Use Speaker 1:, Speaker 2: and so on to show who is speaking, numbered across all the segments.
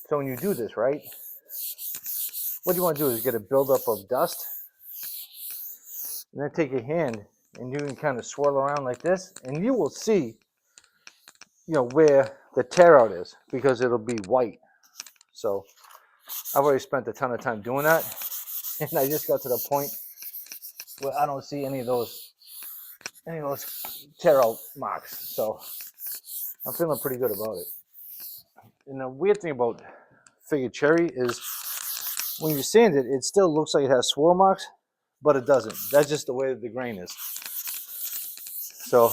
Speaker 1: So when you do this, right, what you want to do is get a buildup of dust, and then take your hand and you can kind of swirl around like this, and you will see, where the tear out is, because it'll be white. So I've already spent a ton of time doing that, and I just got to the point where I don't see any of those tear out marks. So I'm feeling pretty good about it. And the weird thing about figured cherry is when you sand it, it still looks like it has swirl marks, but it doesn't. That's just the way the grain is. So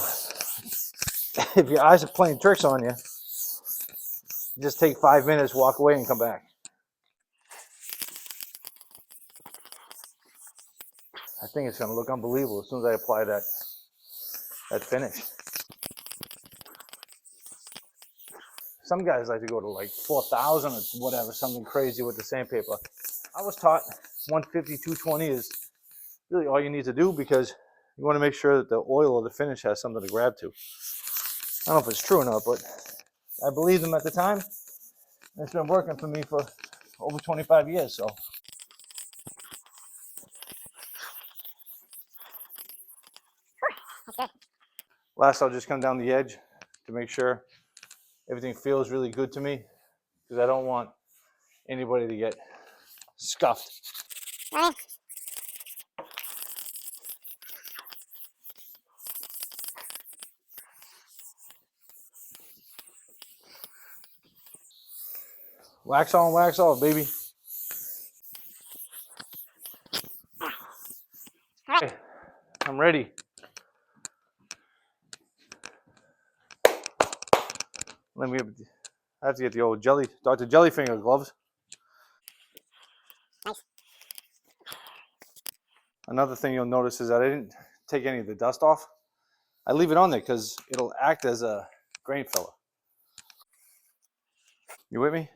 Speaker 1: if your eyes are playing tricks on you, just take 5 minutes, walk away, and come back. I think it's going to look unbelievable as soon as I apply that finish. Some guys like to go to like 4,000 or whatever, something crazy with the sandpaper. I was taught 150, 220 is really all you need to do, because you want to make sure that the oil or the finish has something to grab to. I don't know if it's true or not, but I believed them at the time. It's been working for me for over 25 years, so. Last, I'll just come down the edge to make sure everything feels really good to me, because I don't want anybody to get scuffed. Wax on, wax off, baby. Okay, I'm ready. Let me. I have to get the old Dr. Jellyfinger gloves. Nice. Another thing you'll notice is that I didn't take any of the dust off. I leave it on there because it'll act as a grain filler. You with me?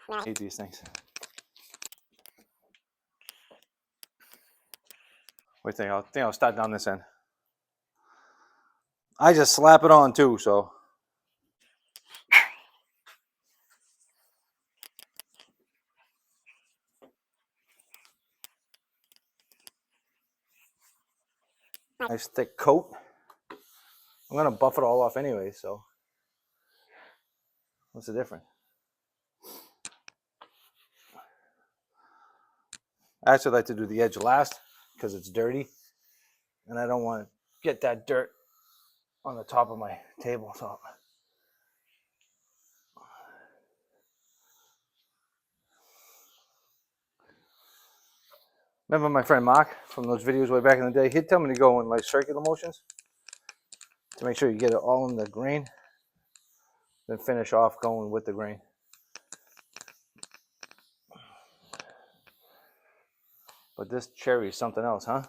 Speaker 1: I hate these things. Wait, I think I'll start down this end. I just slap it on too, so. Nice thick coat. I'm gonna buff it all off anyway, so. What's the difference? I actually like to do the edge last because it's dirty, and I don't want to get that dirt on the top of my tabletop. Remember my friend Mark from those videos way back in the day? He'd tell me to go in like circular motions to make sure you get it all in the grain, then finish off going with the grain. But this cherry is something else, huh?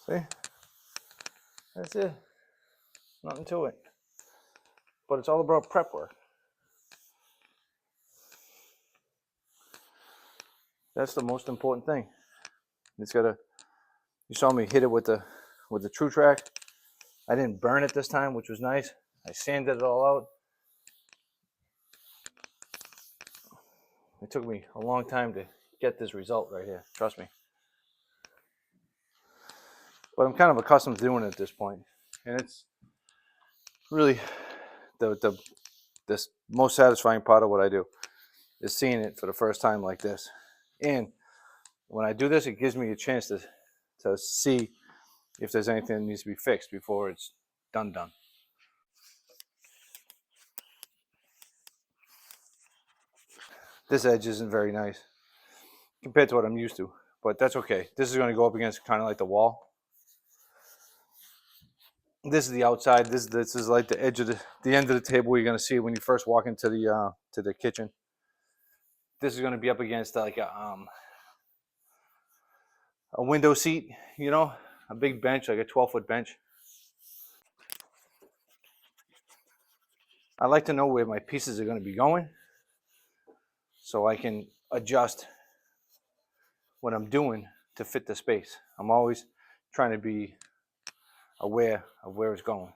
Speaker 1: See? That's it. Nothing to it. But it's all about prep work. That's the most important thing. It's gotta. You saw me hit it with the True Track. I didn't burn it this time, which was nice. I sanded it all out. It took me a long time to get this result right here. Trust me. But I'm kind of accustomed to doing it at this point, and it's really this most satisfying part of what I do is seeing it for the first time like this. And when I do this, it gives me a chance to see if there's anything that needs to be fixed before it's done. This edge isn't very nice compared to what I'm used to, but that's okay. This is going to go up against kind of like the wall. This is the outside. This is like the edge of the end of the table where you're going to see it when you first walk into the kitchen. This is going to be up against like a window seat, a big bench, like a 12-foot bench. I like to know where my pieces are going to be going so I can adjust what I'm doing to fit the space. I'm always trying to be aware of where it's going.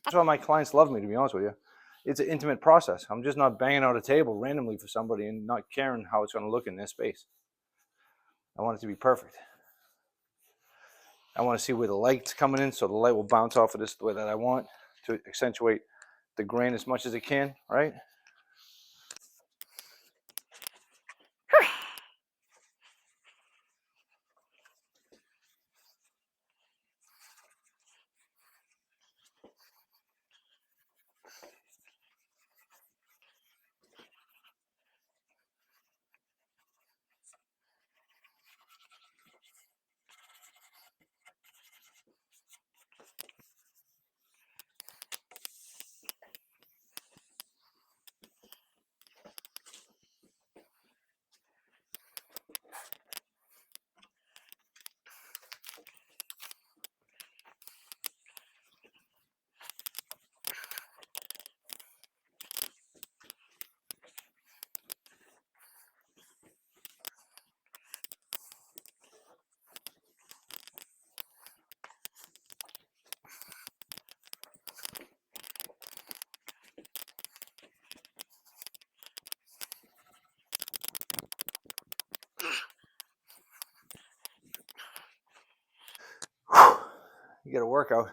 Speaker 1: That's why my clients love me, to be honest with you. It's an intimate process. I'm just not banging out a table randomly for somebody and not caring how it's going to look in their space. I want it to be perfect. I want to see where the light's coming in, so the light will bounce off of this the way that I want to accentuate the grain as much as it can, right? You get a workout.